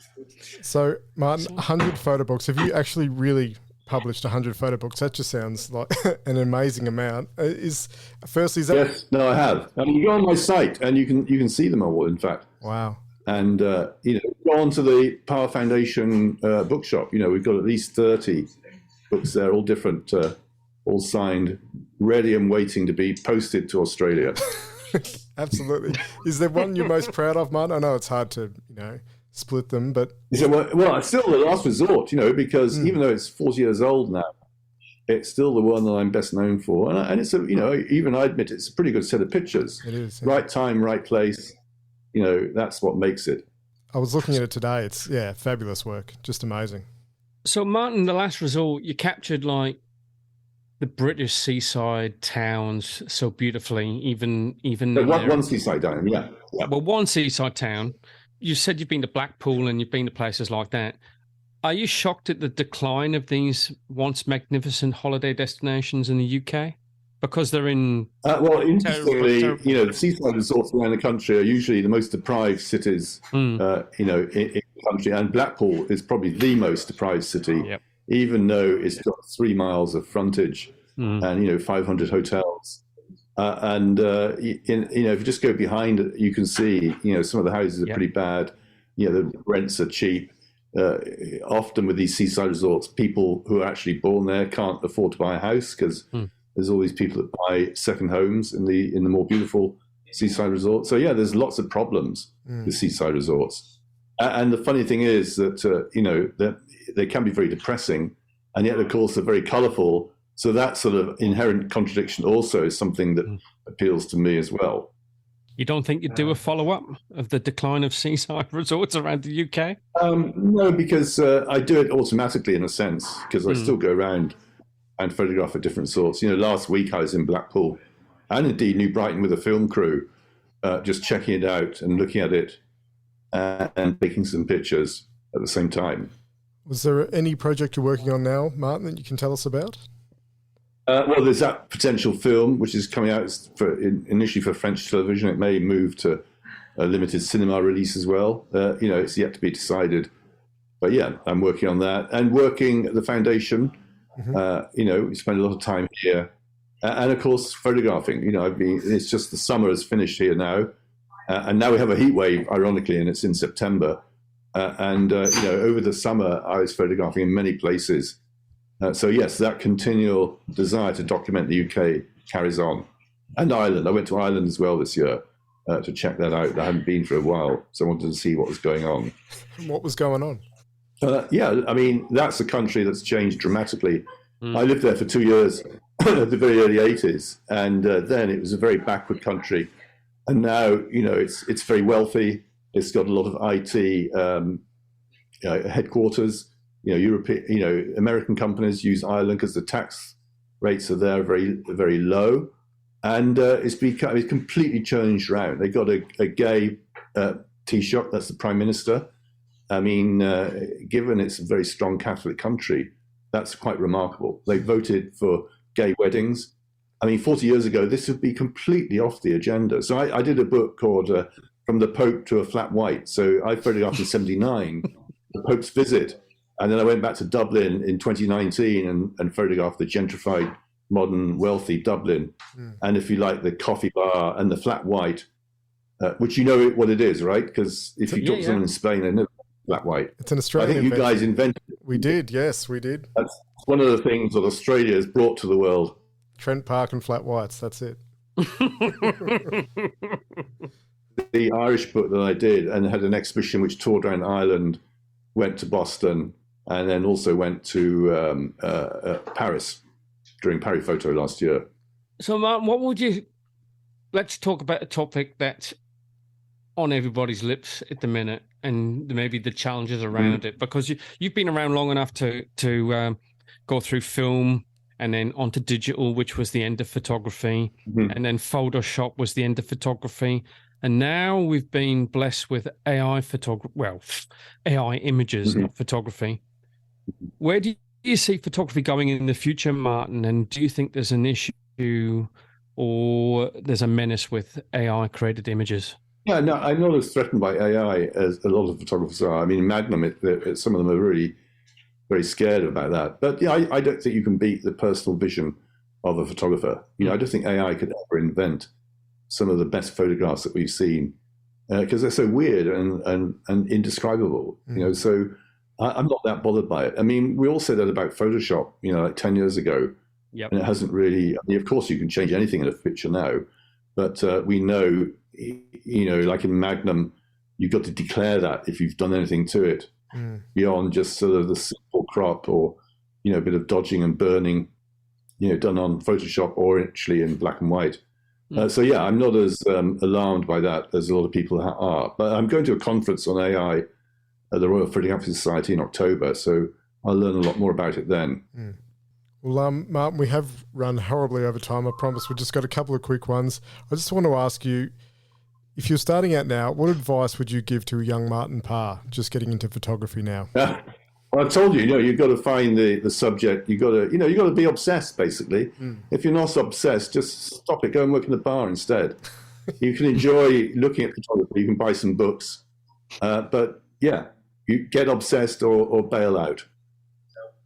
So, Martin, 100 photo books. Have you actually really published 100 photo books? That just sounds like an amazing amount. Is that? Yes, no, I have. You go on my site and you can see them all, in fact. Wow. And go on to the Parr Foundation bookshop. We've got at least 30 books there, all different all signed, ready and waiting to be posted to Australia. Absolutely. Is there one you're most proud of, Martin? I know it's hard to, split them, but... Well, it's still the last resort, because even though it's 40 years old now, it's still the one that I'm best known for. And it's, even I admit it's a pretty good set of pictures. It is. Yeah. Right time, right place. That's what makes it. I was looking at it today. It's, fabulous work. Just amazing. So, Martin, the last resort, you captured like the British seaside towns so beautifully, even one seaside town, yeah. Well, one seaside town. You said you've been to Blackpool and you've been to places like that. Are you shocked at the decline of these once magnificent holiday destinations in the UK? Because they're in... well, interestingly, the seaside resorts around the country are usually the most deprived cities, in the country. And Blackpool is probably the most deprived city, even though it's got 3 miles of frontage and, 500 hotels. If you just go behind it, you can see, some of the houses are pretty bad. The rents are cheap. Often with these seaside resorts, people who are actually born there can't afford to buy a house because there's all these people that buy second homes in the more beautiful seaside resorts. So there's lots of problems with seaside resorts. And the funny thing is that that they can be very depressing, and yet of course they're very colourful. So that sort of inherent contradiction also is something that appeals to me as well. You don't think you'd do a follow-up of the decline of seaside resorts around the UK? No, because I do it automatically in a sense, because I still go around and photograph at different sorts. Last week I was in Blackpool and indeed New Brighton with a film crew, just checking it out and looking at it and taking some pictures at the same time. Was there any project you're working on now, Martin, that you can tell us about? Well, there's that potential film, which is coming out initially for French television. It may move to a limited cinema release as well. It's yet to be decided. But I'm working on that. And working at the foundation, we spend a lot of time here. And of course, photographing. It's just the summer has finished here now. And now we have a heat wave, ironically, and it's in September. Over the summer, I was photographing in many places. So yes, that continual desire to document the UK carries on. And Ireland. I went to Ireland as well this year to check that out. I hadn't been for a while, so I wanted to see what was going on. What was going on? That's a country that's changed dramatically. I lived there for 2 years, the very early 80s, and then it was a very backward country. And now, it's very wealthy. It's got a lot of IT headquarters. European, American companies use Ireland because the tax rates are there very, very low, and it's completely changed around. They got a gay Taoiseach, that's the Prime Minister. Given it's a very strong Catholic country, that's quite remarkable. They voted for gay weddings. 40 years ago, this would be completely off the agenda. So I did a book called From the Pope to a Flat White. So I photographed in 79, the Pope's visit. And then I went back to Dublin in 2019 and photographed the gentrified, modern, wealthy Dublin. And if you like, the coffee bar and the flat white, which you know what it is, right? Because if you talk to someone in Spain, they know flat white. It's an Australian I think you guys invented it. We did, yes, we did. That's one of the things that Australia has brought to the world. Trent Park and flat whites, that's it. The Irish book that I did and had an exhibition which toured around Ireland, went to Boston, and then also went to Paris during Paris Photo last year. So, Martin, let's talk about a topic that's on everybody's lips at the minute, and maybe the challenges around it, because you've been around long enough to go through film and then onto digital, which was the end of photography, and then Photoshop was the end of photography. And now we've been blessed with AI AI images, not photography. Where do you see photography going in the future, Martin? And do you think there's an issue or there's a menace with AI-created images? Yeah, no, I'm not as threatened by AI as a lot of photographers are. Magnum, some of them are really very scared about that. But I don't think you can beat the personal vision of a photographer. I don't think AI could ever invent some of the best photographs that we've seen because they're so weird and indescribable. So I'm not that bothered by it. We all said that about Photoshop, like 10 years ago. Yep. And it hasn't really, I mean, of course you can change anything in a picture now, but we know, like in Magnum, you've got to declare that if you've done anything to it beyond just sort of the simple crop or, a bit of dodging and burning, done on Photoshop or actually in black and white. So yeah, I'm not as alarmed by that as a lot of people are. But I'm going to a conference on AI at the Royal Photography Society in October, so I'll learn a lot more about it then. Well, Martin, we have run horribly over time. I promise we've just got a couple of quick ones. I just want to ask you, if you're starting out now, what advice would you give to a young Martin Parr just getting into photography now? Well, I told you, you've got to find the subject. You've got to be obsessed, basically. If you're not obsessed, just stop it. Go and work in the bar instead. You can enjoy looking at photography. You can buy some books. But yeah, you get obsessed or bail out.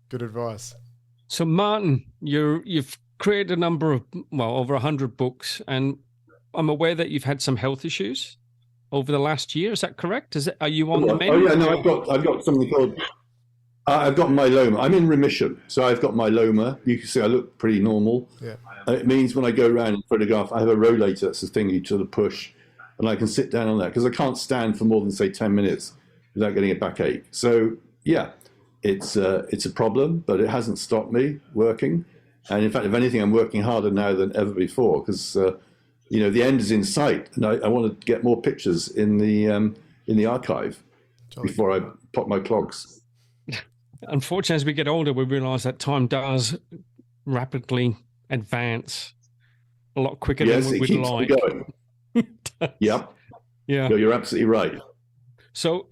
Good advice. So, Martin, you've created a number of, over 100 books, and I'm aware that you've had some health issues over the last year. Is that correct? Are you on the mend? Oh yeah, no, I've got something called. I've got myeloma. I'm in remission, so I've got myeloma. You can see I look pretty normal. Yeah. It means when I go around and photograph, I have a rollator. That's the thing you sort of push, and I can sit down on that because I can't stand for more than say 10 minutes without getting a backache. So yeah, it's a problem, but it hasn't stopped me working. And in fact, if anything, I'm working harder now than ever before because the end is in sight, and I want to get more pictures in the archive before I pop my clogs. Unfortunately, as we get older, we realize that time does rapidly advance a lot quicker than we would like. Yes, it keeps going. Yep. Yeah. No, you're absolutely right. So,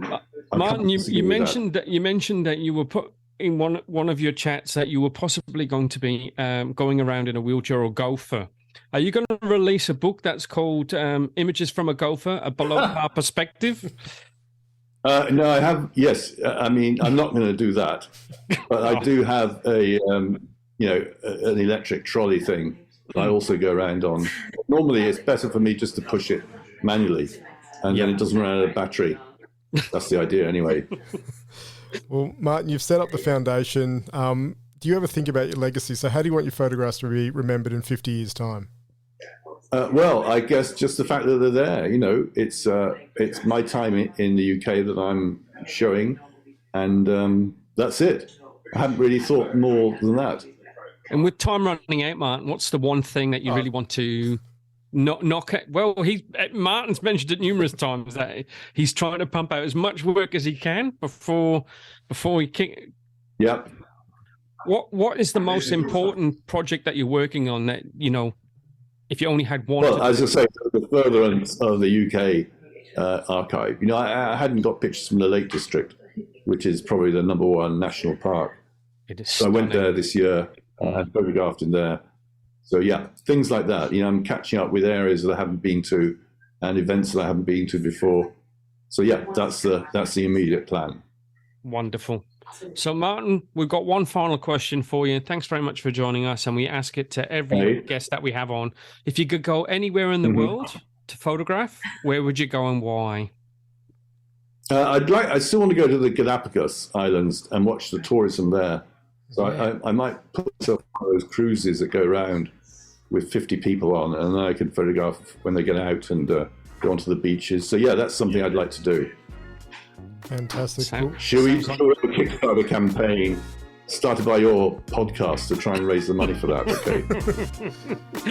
Martin, you mentioned that you were put in one of your chats that you were possibly going to be going around in a wheelchair or golfer. Are you going to release a book that's called Images from a Golfer, a below par perspective? No, I have. Yes, I mean, I'm not going to do that, but I do have an electric trolley thing that I also go around on. Normally, it's better for me just to push it manually, and then it doesn't run out of battery. That's the idea, anyway. Well, Martin, you've set up the foundation. Do you ever think about your legacy? So, how do you want your photographs to be remembered in 50 years' time? Well, I guess just the fact that they're there, it's my time in the UK that I'm showing, and that's it. I haven't really thought more than that. And with time running out, Martin, what's the one thing that you really want to knock at? Well, Martin's mentioned it numerous times that he's trying to pump out as much work as he can before he kick. Yep. What is the most important project that you're working on that, if you only had one? Well, as I say, the furtherance of the UK archive. I hadn't got pictures from the Lake District, which is probably the #1 national park. It is so I went there this year and photographed in there. So yeah, things like that. I'm catching up with areas that I haven't been to and events that I haven't been to before. So yeah, that's the immediate plan. Wonderful. So, Martin, we've got one final question for you. Thanks very much for joining us, and we ask it to every guest that we have on. If you could go anywhere in the world to photograph, where would you go and why? I still want to go to the Galapagos Islands and watch the tourism there. So I might put myself on those cruises that go around with 50 people on, and then I can photograph when they get out and go onto the beaches. So yeah, that's something I'd like to do. Fantastic. Should we kickstart a campaign started by your podcast to try and raise the money for that? Okay.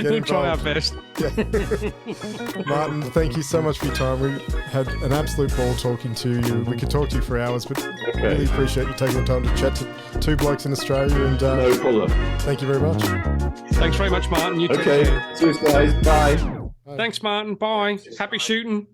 We'll try our best. Yeah. Martin, thank you so much for your time. We had an absolute ball talking to you. We could talk to you for hours, but really appreciate you taking the time to chat to two blokes in Australia. And no problem. Thank you very much. Thanks very much, Martin. You okay. Cheers, guys. Bye. Thanks, Martin. Bye. Happy shooting.